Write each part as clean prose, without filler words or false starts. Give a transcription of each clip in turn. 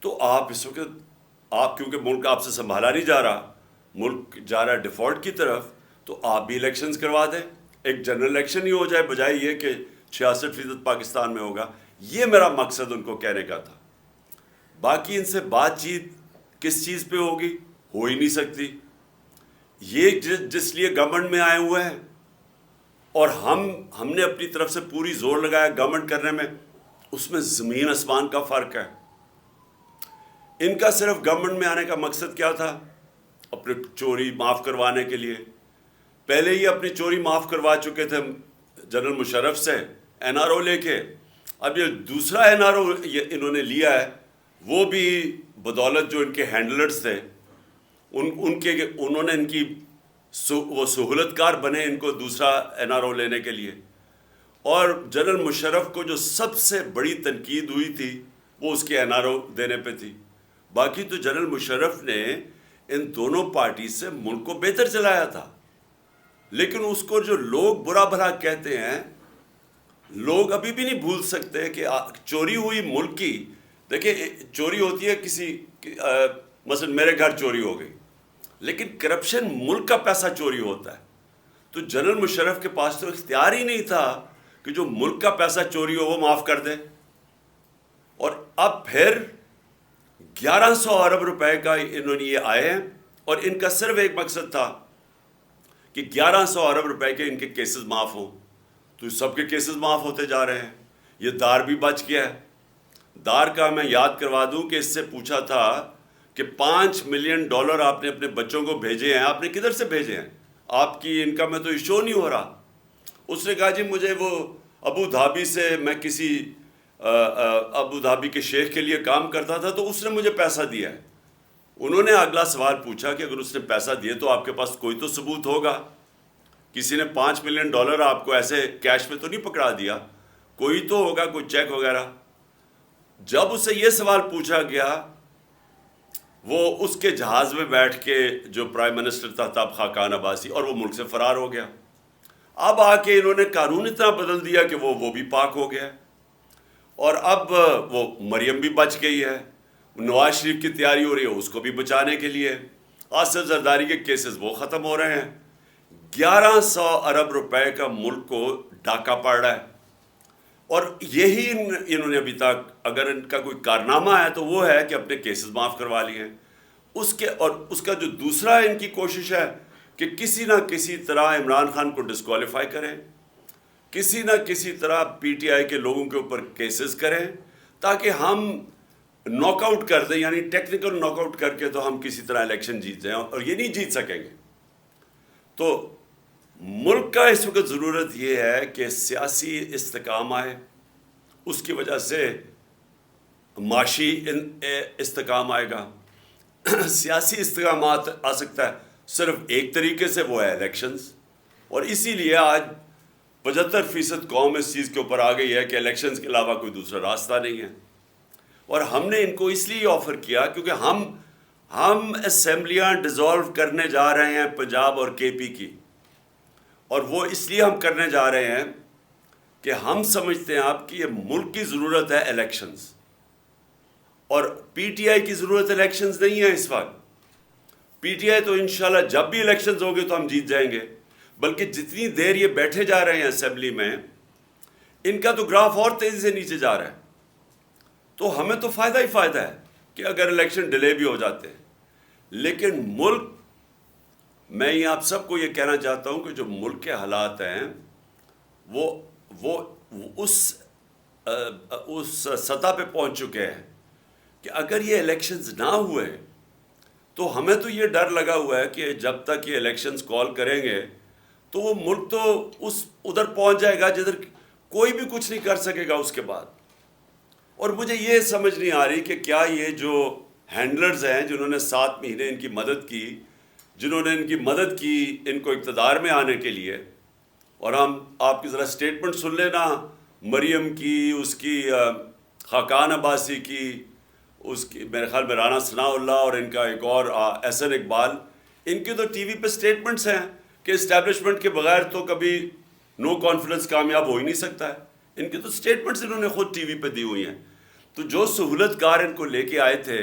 تو آپ اس وقت آپ کیونکہ ملک آپ سے سنبھالا نہیں جا رہا، ملک جا رہا ہے ڈیفالٹ کی طرف، تو آپ بھی الیکشنز کروا دیں، ایک جنرل الیکشن ہی ہو جائے بجائے یہ کہ 66% پاکستان میں ہوگا. یہ میرا مقصد ان کو کہنے کا تھا. باقی ان سے بات چیت کس چیز پہ ہوگی؟ ہو ہی نہیں سکتی. یہ جس لیے گورنمنٹ میں آئے ہوئے ہیں اور ہم نے اپنی طرف سے پوری زور لگایا گورنمنٹ کرنے میں، اس میں زمین آسمان کا فرق ہے. ان کا صرف گورنمنٹ میں آنے کا مقصد کیا تھا؟ اپنے چوری معاف کروانے کے لیے. پہلے ہی اپنی چوری معاف کروا چکے تھے جنرل مشرف سے این آر او لے کے. اب یہ دوسرا این آر او انہوں نے لیا ہے، وہ بھی بدولت جو ان کے ہینڈلرز تھے انہوں نے ان کی وہ سہولت کار بنے ان کو دوسرا این آر او لینے کے لیے. اور جنرل مشرف کو جو سب سے بڑی تنقید ہوئی تھی وہ اس کے این آر او دینے پہ تھی. باقی تو جنرل مشرف نے ان دونوں پارٹی سے ملک کو بہتر چلایا تھا. لیکن اس کو جو لوگ برا بھلا کہتے ہیں، لوگ ابھی بھی نہیں بھول سکتے کہ چوری ہوئی ملک کی. دیکھیں چوری ہوتی ہے کسی مثلا میرے گھر چوری ہو گئی، لیکن کرپشن ملک کا پیسہ چوری ہوتا ہے. تو جنرل مشرف کے پاس تو اختیار ہی نہیں تھا کہ جو ملک کا پیسہ چوری ہو وہ معاف کر دے. اور اب پھر 1100 ارب روپے کا انہوں نے یہ آئے ہیں، اور ان کا صرف ایک مقصد تھا کہ 1100 ارب روپے کے ان کے کیسز معاف ہوں. تو سب کے کیسز معاف ہوتے جا رہے ہیں. یہ دار بھی بچ گیا ہے. دار کا میں یاد کروا دوں کہ اس سے پوچھا تھا کہ $5 ملین آپ نے اپنے بچوں کو بھیجے ہیں، آپ نے کدھر سے بھیجے ہیں؟ آپ کی انکم میں تو ایشو نہیں ہو رہا. اس نے کہا جی مجھے وہ ابو دھابی سے، میں کسی ابو دھابی کے شیخ کے لیے کام کرتا تھا تو اس نے مجھے پیسہ دیا ہے. انہوں نے اگلا سوال پوچھا کہ اگر اس نے پیسہ دیے تو آپ کے پاس کوئی تو ثبوت ہوگا. کسی نے $5 ملین آپ کو ایسے کیش میں تو نہیں پکڑا دیا، کوئی تو ہوگا، کوئی چیک وغیرہ. جب اسے یہ سوال پوچھا گیا، وہ اس کے جہاز میں بیٹھ کے جو پرائم منسٹر تھا تب خاقان عباسی، اور وہ ملک سے فرار ہو گیا. اب آ کے انہوں نے قانون اتنا بدل دیا کہ وہ بھی پاک ہو گیا. اور اب وہ مریم بھی بچ گئی ہے. نواز شریف کی تیاری ہو رہی ہے اس کو بھی بچانے کے لیے. آصف زرداری کے کیسز وہ ختم ہو رہے ہیں. 1100 ارب روپے کا ملک کو ڈاکہ پڑ رہا ہے. اور یہی انہوں نے ابھی تک اگر ان کا کوئی کارنامہ ہے تو وہ ہے کہ اپنے کیسز معاف کروا لیے ہیں. اور اس کا جو دوسرا ان کی کوشش ہے کہ کسی نہ کسی طرح عمران خان کو ڈسکوالیفائی کریں، کسی نہ کسی طرح پی ٹی آئی کے لوگوں کے اوپر کیسز کریں تاکہ ہم ناک آؤٹ کر دیں، یعنی ٹیکنیکل ناک آؤٹ کر کے تو ہم کسی طرح الیکشن جیت جائیں، اور یہ نہیں جیت سکیں گے. تو ملک کا اس وقت ضرورت یہ ہے کہ سیاسی استحکام آئے. اس کی وجہ سے معاشی استحکام آئے گا. سیاسی استحکامات آ سکتا ہے صرف ایک طریقے سے، وہ ہے الیکشنز. اور اسی لیے آج 75% قوم اس چیز کے اوپر آ گئی ہے کہ الیکشنز کے علاوہ کوئی دوسرا راستہ نہیں ہے. اور ہم نے ان کو اس لیے آفر کیا کیونکہ ہم اسمبلیاں ڈیزالو کرنے جا رہے ہیں پنجاب اور کے پی کی. اور وہ اس لیے ہم کرنے جا رہے ہیں کہ ہم سمجھتے ہیں آپ کہ یہ ملک کی ضرورت ہے الیکشنز، اور پی ٹی آئی کی ضرورت الیکشنز نہیں ہے اس وقت. پی ٹی آئی تو انشاءاللہ جب بھی الیکشنز ہوں گے تو ہم جیت جائیں گے، بلکہ جتنی دیر یہ بیٹھے جا رہے ہیں اسمبلی میں، ان کا تو گراف اور تیزی سے نیچے جا رہا ہے. تو ہمیں تو فائدہ ہی فائدہ ہے کہ اگر الیکشن ڈیلے بھی ہو جاتے ہیں. لیکن ملک، میں یہ آپ سب کو یہ کہنا چاہتا ہوں کہ جو ملک کے حالات ہیں وہ اس سطح پہ پہنچ چکے ہیں کہ اگر یہ الیکشنز نہ ہوئے تو ہمیں تو یہ ڈر لگا ہوا ہے کہ جب تک یہ الیکشنز کال کریں گے تو وہ ملک تو ادھر پہنچ جائے گا جدھر کوئی بھی کچھ نہیں کر سکے گا اس کے بعد. اور مجھے یہ سمجھ نہیں آ رہی کہ کیا یہ جو ہینڈلرز ہیں جنہوں نے 7 مہینے ان کی مدد کی، جنہوں نے ان کی مدد کی ان کو اقتدار میں آنے کے لیے، اور آپ کی ذرا سٹیٹمنٹ سن لینا مریم کی، اس کی خاقان عباسی کی، اس کی میرے خیال میں رانا ثناء اللہ، اور ان کا ایک اور احسن اقبال. ان کی تو ٹی وی پہ سٹیٹمنٹس ہیں کہ اسٹیبلشمنٹ کے بغیر تو کبھی نو کانفیڈنس کامیاب ہو ہی نہیں سکتا ہے. ان کی تو سٹیٹمنٹس انہوں نے خود ٹی وی پہ دی ہوئی ہیں. تو جو سہولت کار ان کو لے کے آئے تھے،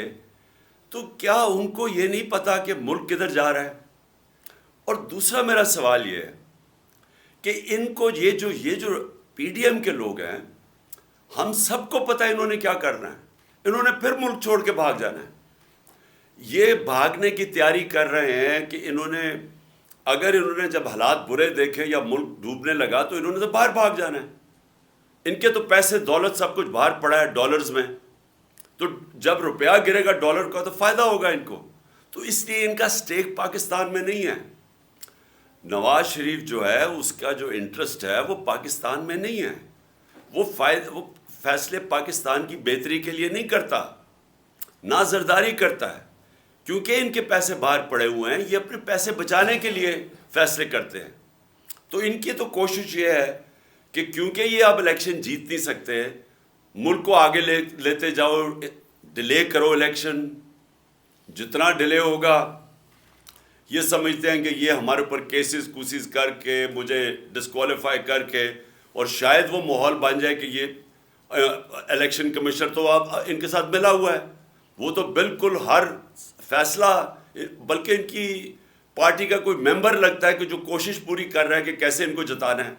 تو کیا ان کو یہ نہیں پتا کہ ملک کدھر جا رہا ہے؟ اور دوسرا میرا سوال یہ ہے کہ ان کو یہ جو پی ڈی ایم کے لوگ ہیں، ہم سب کو پتہ ہے انہوں نے کیا کرنا ہے، انہوں نے پھر ملک چھوڑ کے بھاگ جانا ہے. یہ بھاگنے کی تیاری کر رہے ہیں کہ اگر انہوں نے جب حالات برے دیکھے یا ملک ڈوبنے لگا تو انہوں نے تو باہر بھاگ جانا ہے. ان کے تو پیسے دولت سب کچھ باہر پڑا ہے ڈالرز میں، تو جب روپیہ گرے گا ڈالر کا تو فائدہ ہوگا ان کو. تو اس لیے ان کا سٹیک پاکستان میں نہیں ہے. نواز شریف جو ہے اس کا جو انٹرسٹ ہے وہ پاکستان میں نہیں ہے. وہ فیصلے پاکستان کی بہتری کے لیے نہیں کرتا، نہ زرداری کرتا ہے، کیونکہ ان کے پیسے باہر پڑے ہوئے ہیں. یہ اپنے پیسے بچانے کے لیے فیصلے کرتے ہیں. تو ان کی تو کوشش یہ ہے کہ کیونکہ یہ اب الیکشن جیت نہیں سکتے، ملک کو آگے لیتے جاؤ، ڈیلے کرو الیکشن. جتنا ڈیلے ہوگا، یہ سمجھتے ہیں کہ یہ ہمارے اوپر کیسز کوسز کر کے مجھے ڈسکوالیفائی کر کے، اور شاید وہ ماحول بن جائے کہ یہ الیکشن کمشنر تو اب ان کے ساتھ ملا ہوا ہے، وہ تو بالکل ہر فیصلہ، بلکہ ان کی پارٹی کا کوئی ممبر لگتا ہے کہ جو کوشش پوری کر رہا ہے کہ کیسے ان کو جتانا ہے.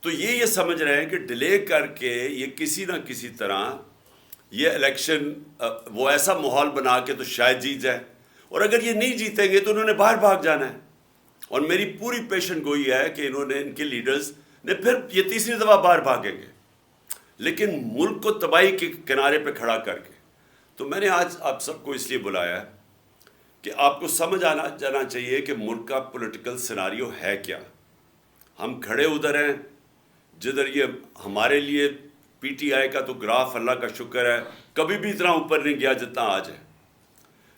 تو یہ سمجھ رہے ہیں کہ ڈیلے کر کے یہ کسی نہ کسی طرح یہ الیکشن وہ ایسا ماحول بنا کے تو شاید جیت جائے، اور اگر یہ نہیں جیتیں گے تو انہوں نے باہر بھاگ جانا ہے. اور میری پوری پیشن گوئی ہے کہ ان کے لیڈرز نے پھر یہ تیسری دفعہ باہر بھاگیں گے، لیکن ملک کو تباہی کے کنارے پہ کھڑا کر کے. تو میں نے آج آپ سب کو اس لیے بلایا ہے کہ آپ کو سمجھ جانا چاہیے کہ ملک کا پولیٹیکل سیناریو ہے کیا. ہم کھڑے ادھر ہیں جدھر یہ ہمارے لیے پی ٹی آئی کا تو گراف اللہ کا شکر ہے کبھی بھی اتنا اوپر نہیں گیا جتنا آج ہے،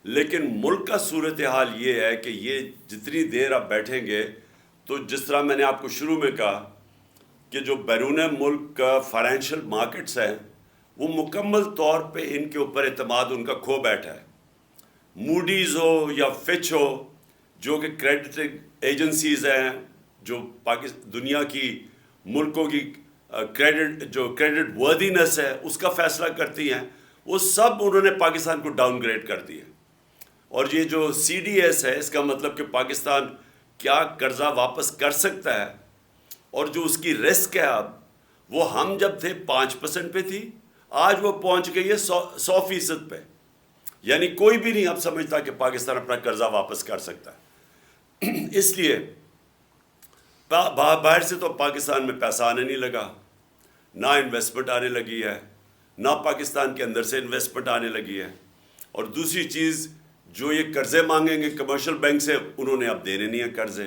لیکن ملک کا صورتحال یہ ہے کہ یہ جتنی دیر آپ بیٹھیں گے تو جس طرح میں نے آپ کو شروع میں کہا کہ جو بیرون ملک کا فائنینشیل مارکیٹس ہیں وہ مکمل طور پہ ان کے اوپر اعتماد ان کا کھو بیٹھا ہے. موڈیز ہو یا فچ ہو، جو کہ کریڈٹنگ ایجنسیز ہیں جو دنیا کی ملکوں کی کریڈٹ وردینس ہے اس کا فیصلہ کرتی ہیں، وہ سب انہوں نے پاکستان کو ڈاؤن گریڈ کر دیا. اور یہ جو سی ڈی ایس ہے، اس کا مطلب کہ پاکستان کیا قرضہ واپس کر سکتا ہے، اور جو اس کی رسک ہے اب، وہ ہم جب تھے 5% پہ تھی، آج وہ پہنچ گئی ہے 100% پہ. یعنی کوئی بھی نہیں اب سمجھتا کہ پاکستان اپنا قرضہ واپس کر سکتا ہے. اس لیے باہر سے تو پاکستان میں پیسہ آنے نہیں لگا، نہ انویسٹمنٹ آنے لگی ہے، نہ پاکستان کے اندر سے انویسٹمنٹ آنے لگی ہے. اور دوسری چیز، جو یہ قرضے مانگیں گے کمرشل بینک سے، انہوں نے اب دینے نہیں ہیں قرضے.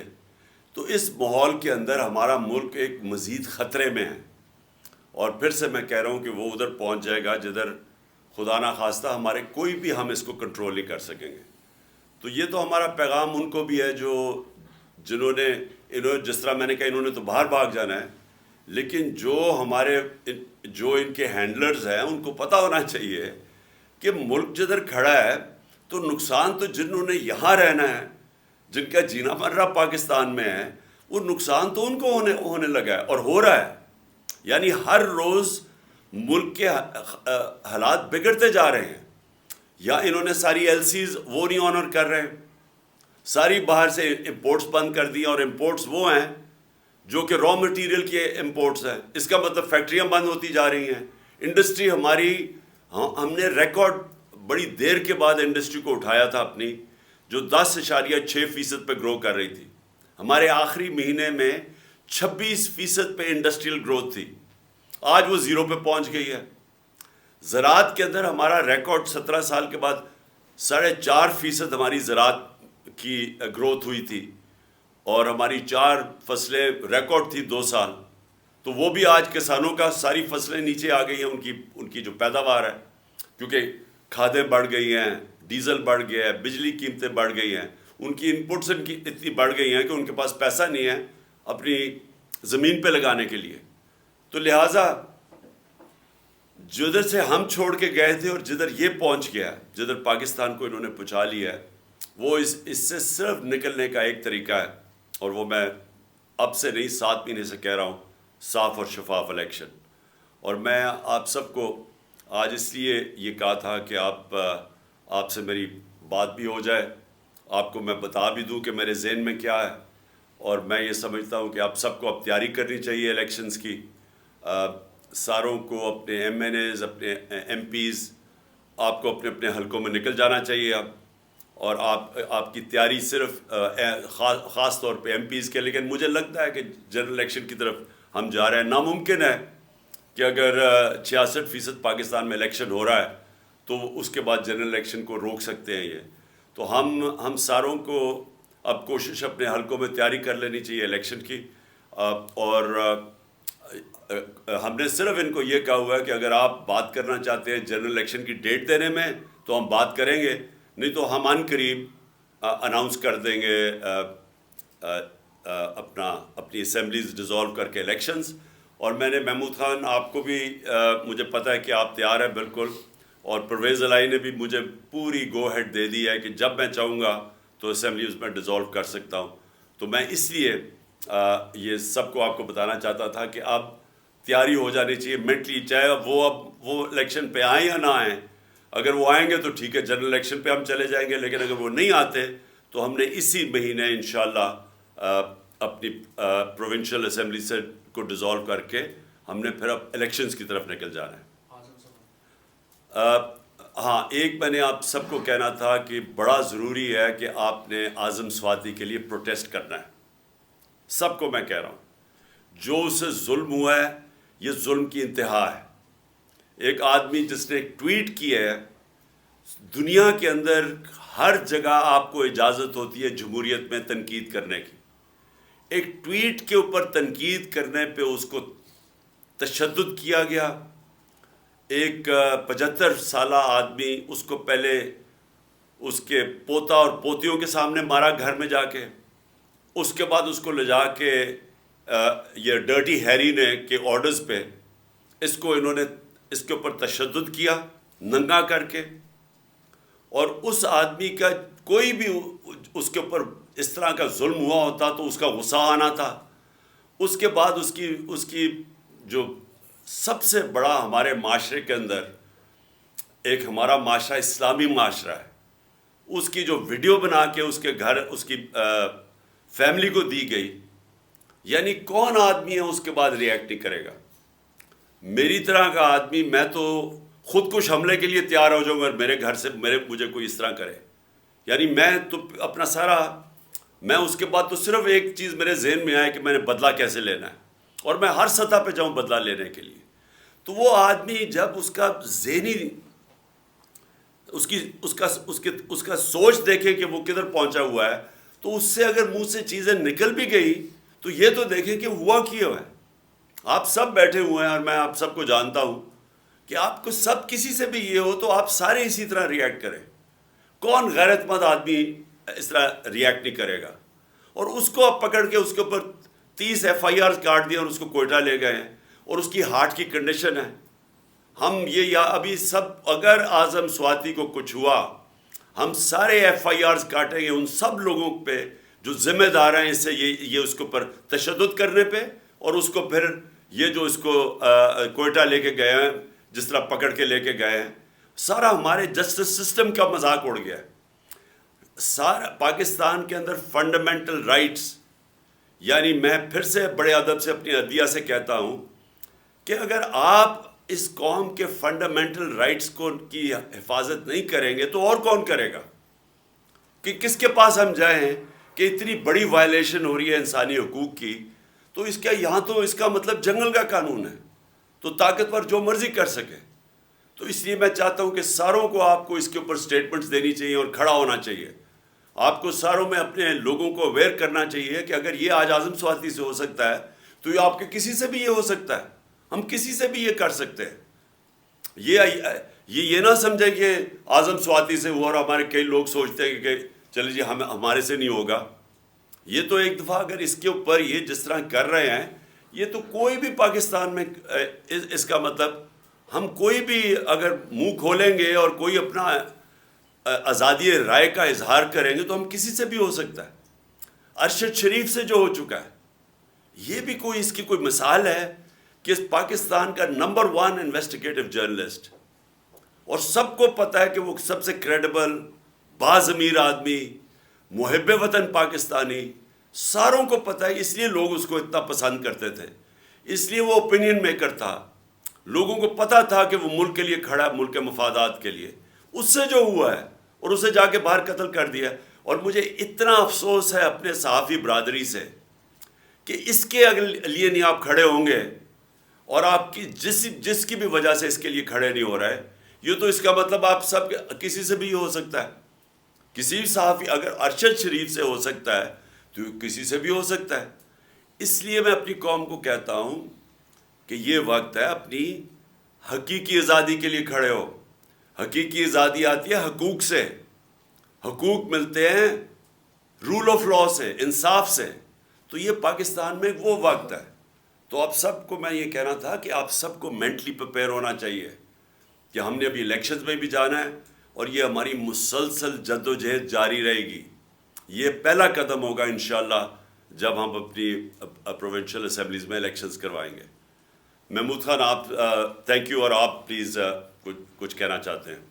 تو اس ماحول کے اندر ہمارا ملک ایک مزید خطرے میں ہے. اور پھر سے میں کہہ رہا ہوں کہ وہ ادھر پہنچ جائے گا جدھر خدا نہ خواستہ ہمارے کوئی بھی ہم اس کو کنٹرول نہیں کر سکیں گے. تو یہ تو ہمارا پیغام ان کو بھی ہے جنہوں نے جس طرح میں نے کہا انہوں نے تو باہر بھاگ جانا ہے، لیکن جو ان کے ہینڈلرز ہیں ان کو پتہ ہونا چاہیے کہ ملک جدھر کھڑا ہے تو نقصان تو جنہوں نے یہاں رہنا ہے، جن کا جینا مرنا پاکستان میں ہے، وہ نقصان تو ان کو ہونے لگا ہے اور ہو رہا ہے. یعنی ہر روز ملک کے حالات بگڑتے جا رہے ہیں. یا انہوں نے ساری ایل سیز وہ نہیں آنر کر رہے ہیں، ساری باہر سے امپورٹس بند کر دی، اور امپورٹس وہ ہیں جو کہ را مٹیریل کے امپورٹس ہیں. اس کا مطلب فیکٹریاں بند ہوتی جا رہی ہیں. انڈسٹری ہماری، ہم نے ریکارڈ بڑی دیر کے بعد انڈسٹری کو اٹھایا تھا اپنی، جو 10.6% پہ گرو کر رہی تھی. ہمارے آخری مہینے میں 26% پہ انڈسٹریل گروتھ تھی، آج وہ 0 پہ پہنچ گئی ہے. زراعت کے اندر ہمارا ریکارڈ 17 سال کے بعد 4.5% ہماری زراعت کی گروتھ ہوئی تھی، اور ہماری 4 فصلیں ریکارڈ تھی 2 سال. تو وہ بھی آج کسانوں کا ساری فصلیں نیچے آ گئی ہیں، ان کی جو پیداوار ہے، کیونکہ کھادیں بڑھ گئی ہیں، ڈیزل بڑھ گیا ہے، بجلی قیمتیں بڑھ گئی ہیں، ان کی انپٹس اتنی بڑھ گئی ہیں کہ ان کے پاس پیسہ نہیں ہے اپنی زمین پہ لگانے کے لیے. تو لہٰذا جدھر سے ہم چھوڑ کے گئے تھے اور جدھر یہ پہنچ گیا، جدھر پاکستان کو انہوں نے پہنچا لیا ہے، وہ اس سے صرف نکلنے کا ایک طریقہ ہے، اور وہ میں اب سے نہیں 7 مہینے سے کہہ رہا ہوں، صاف اور شفاف الیکشن. اور میں آپ سب کو آج اس لیے یہ کہا تھا کہ آپ سے میری بات بھی ہو جائے، آپ کو میں بتا بھی دوں کہ میرے ذہن میں کیا ہے، اور میں یہ سمجھتا ہوں کہ آپ سب کو اب تیاری کرنی چاہیے الیکشنز کی. ساروں کو اپنے ایم این ایز، اپنے ایم پیز، آپ کو اپنے اپنے حلقوں میں نکل جانا چاہیے اب، اور آپ کی تیاری صرف خاص طور پہ ایم پیز کے. لیکن مجھے لگتا ہے کہ جنرل الیکشن کی طرف ہم جا رہے ہیں. ناممکن ہے کہ اگر 66% پاکستان میں الیکشن ہو رہا ہے تو اس کے بعد جنرل الیکشن کو روک سکتے ہیں یہ. تو ہم ساروں کو اب کوشش اپنے حلقوں میں تیاری کر لینی چاہیے الیکشن کی. اور ہم نے صرف ان کو یہ کہا ہوا ہے کہ اگر آپ بات کرنا چاہتے ہیں جنرل الیکشن کی ڈیٹ دینے میں تو ہم بات کریں گے، نہیں تو ہم عن قریب اناؤنس کر دیں گے اپنی اسمبلیز ڈیزالو کر کے الیکشنز. اور میں نے محمود خان آپ کو بھی مجھے پتہ ہے کہ آپ تیار ہیں بالکل، اور پرویز الہی نے بھی مجھے پوری گو ہیڈ دے دی ہے کہ جب میں چاہوں گا تو اسمبلیز میں ڈیزالو کر سکتا ہوں. تو میں اس لیے یہ سب کو آپ کو بتانا چاہتا تھا کہ اب تیاری ہو جانی چاہیے مینٹلی، چاہے وہ الیکشن پہ آئیں یا نہ آئیں. اگر وہ آئیں گے تو ٹھیک ہے، جنرل الیکشن پہ ہم چلے جائیں گے، لیکن اگر وہ نہیں آتے تو ہم نے اسی مہینے انشاءاللہ اپنی پروونشل اسمبلی سے کو ڈیزالو کر کے ہم نے پھر اب الیکشنز کی طرف نکل جانا ہے. ہاں، ایک میں نے آپ سب کو کہنا تھا کہ بڑا ضروری ہے کہ آپ نے اعظم سواتی کے لیے پروٹیسٹ کرنا ہے. سب کو میں کہہ رہا ہوں، جو اسے ظلم ہوا ہے یہ ظلم کی انتہا ہے. ایک آدمی جس نے ایک ٹویٹ کی ہے، دنیا کے اندر ہر جگہ آپ کو اجازت ہوتی ہے جمہوریت میں تنقید کرنے کی. ایک ٹویٹ کے اوپر تنقید کرنے پہ اس کو تشدد کیا گیا. ایک 75 سالہ آدمی، اس کو پہلے اس کے پوتا اور پوتیوں کے سامنے مارا گھر میں جا کے، اس کے بعد اس کو لے جا کے یہ ڈرٹی ہیری نے کے آرڈرز پہ انہوں نے اس کے اوپر تشدد کیا ننگا کر کے. اور اس آدمی کا کوئی بھی اس کے اوپر اس طرح کا ظلم ہوا ہوتا تو اس کا غصہ آنا تھا. اس کے بعد اس کی جو سب سے بڑا ہمارے معاشرے کے اندر، ایک ہمارا معاشرہ اسلامی معاشرہ ہے، اس کی جو ویڈیو بنا کے اس کے گھر اس کی فیملی کو دی گئی، یعنی کون آدمی ہے اس کے بعد ریئیکٹ نہیں کرے گا؟ میری طرح کا آدمی، میں تو خود کش حملے کے لیے تیار ہو جاؤں گا میرے گھر سے مجھے کوئی اس طرح کرے. یعنی میں تو اپنا سارا، میں اس کے بعد تو صرف ایک چیز میرے ذہن میں آئے کہ میں نے بدلہ کیسے لینا ہے، اور میں ہر سطح پہ جاؤں بدلہ لینے کے لیے. تو وہ آدمی جب اس کا ذہنی اس کا سوچ دیکھیں کہ وہ کدھر پہنچا ہوا ہے، تو اس سے اگر منہ سے چیزیں نکل بھی گئی تو یہ تو دیکھیں کہ ہوا کیا ہے. آپ سب بیٹھے ہوئے ہیں اور میں آپ سب کو جانتا ہوں کہ آپ کو سب کسی سے بھی یہ ہو تو آپ سارے اسی طرح ریئیکٹ کریں. کون غیرت مند آدمی اس طرح ریئیکٹ نہیں کرے گا؟ اور اس کو آپ پکڑ کے اس کے اوپر 30 FIR کاٹ دیا اور اس کو کوئٹہ لے گئے ہیں، اور اس کی ہارٹ کی کنڈیشن ہے. ہم یہ ابھی سب، اگر اعظم سواتی کو کچھ ہوا، ہم سارے FIRs کاٹیں گے ان سب لوگوں پہ جو ذمہ دار ہیں اس سے یہ اس کے اوپر تشدد کرنے پہ، اور اس کو پھر یہ جو اس کو کوئٹہ لے کے گئے ہیں، جس طرح پکڑ کے لے کے گئے ہیں. سارا ہمارے جسٹس سسٹم کا مذاق اڑ گیا ہے. سارا پاکستان کے اندر فنڈامنٹل رائٹس، یعنی میں پھر سے بڑے ادب سے اپنی عدلیہ سے کہتا ہوں کہ اگر آپ اس قوم کے فنڈامنٹل رائٹس کی حفاظت نہیں کریں گے تو اور کون کرے گا؟ کہ کس کے پاس ہم جائیں کہ اتنی بڑی وائلیشن ہو رہی ہے انسانی حقوق کی، تو اس کا یہاں تو اس کا مطلب جنگل کا قانون ہے، تو طاقتور جو مرضی کر سکے. تو اس لیے میں چاہتا ہوں کہ ساروں کو آپ کو اس کے اوپر سٹیٹمنٹس دینی چاہیے اور کھڑا ہونا چاہیے. آپ کو ساروں میں اپنے لوگوں کو اویئر کرنا چاہیے کہ اگر یہ آج اعظم سواتی سے ہو سکتا ہے تو یہ آپ کے کسی سے بھی یہ ہو سکتا ہے. ہم کسی سے بھی یہ کر سکتے ہیں. یہ نہ سمجھے کہ اعظم سواتی سے ہوا اور ہمارے کئی لوگ سوچتے ہیں کہ چلے جی ہمارے سے نہیں ہوگا. یہ تو ایک دفعہ اگر اس کے اوپر یہ جس طرح کر رہے ہیں، یہ تو کوئی بھی پاکستان میں اس کا مطلب ہم کوئی بھی اگر منہ کھولیں گے اور کوئی اپنا آزادی رائے کا اظہار کریں گے تو ہم کسی سے بھی ہو سکتا ہے. ارشد شریف سے جو ہو چکا ہے، یہ بھی اس کی کوئی مثال ہے کہ پاکستان کا نمبر 1 انویسٹیگیٹو جرنلسٹ اور سب کو پتہ ہے کہ وہ سب سے کریڈیبل باضمیر آدمی، محب وطن پاکستانی، ساروں کو پتہ ہے، اس لیے لوگ اس کو اتنا پسند کرتے تھے، اس لیے وہ اوپینین میکر تھا، لوگوں کو پتہ تھا کہ وہ ملک کے لیے کھڑا ہے، ملک کے مفادات کے لیے۔ اس سے جو ہوا ہے اور اسے جا کے باہر قتل کر دیا، اور مجھے اتنا افسوس ہے اپنے صحافی برادری سے کہ اس کے لیے نہیں آپ کھڑے ہوں گے، اور آپ کی جس کی بھی وجہ سے اس کے لیے کھڑے نہیں ہو رہے، یہ تو اس کا مطلب آپ سب کسی سے بھی ہو سکتا ہے، کسی بھی صحافی، اگر ارشد شریف سے ہو سکتا ہے تو کسی سے بھی ہو سکتا ہے۔ اس لیے میں اپنی قوم کو کہتا ہوں کہ یہ وقت ہے اپنی حقیقی آزادی کے لیے کھڑے ہو۔ حقیقی آزادی آتی ہے حقوق سے، حقوق ملتے ہیں رول آف لا سے، انصاف سے۔ تو یہ پاکستان میں وہ وقت ہے۔ تو آپ سب کو میں یہ کہنا تھا کہ آپ سب کو مینٹلی پریپیئر ہونا چاہیے کہ ہم نے ابھی الیکشنز میں بھی جانا ہے، اور یہ ہماری مسلسل جد و جہد جاری رہے گی۔ یہ پہلا قدم ہوگا انشاءاللہ جب ہم اپنی پروونشل اسمبلیز میں الیکشنز کروائیں گے۔ محمود خان، آپ تھینک یو، اور آپ پلیز کچھ کہنا چاہتے ہیں؟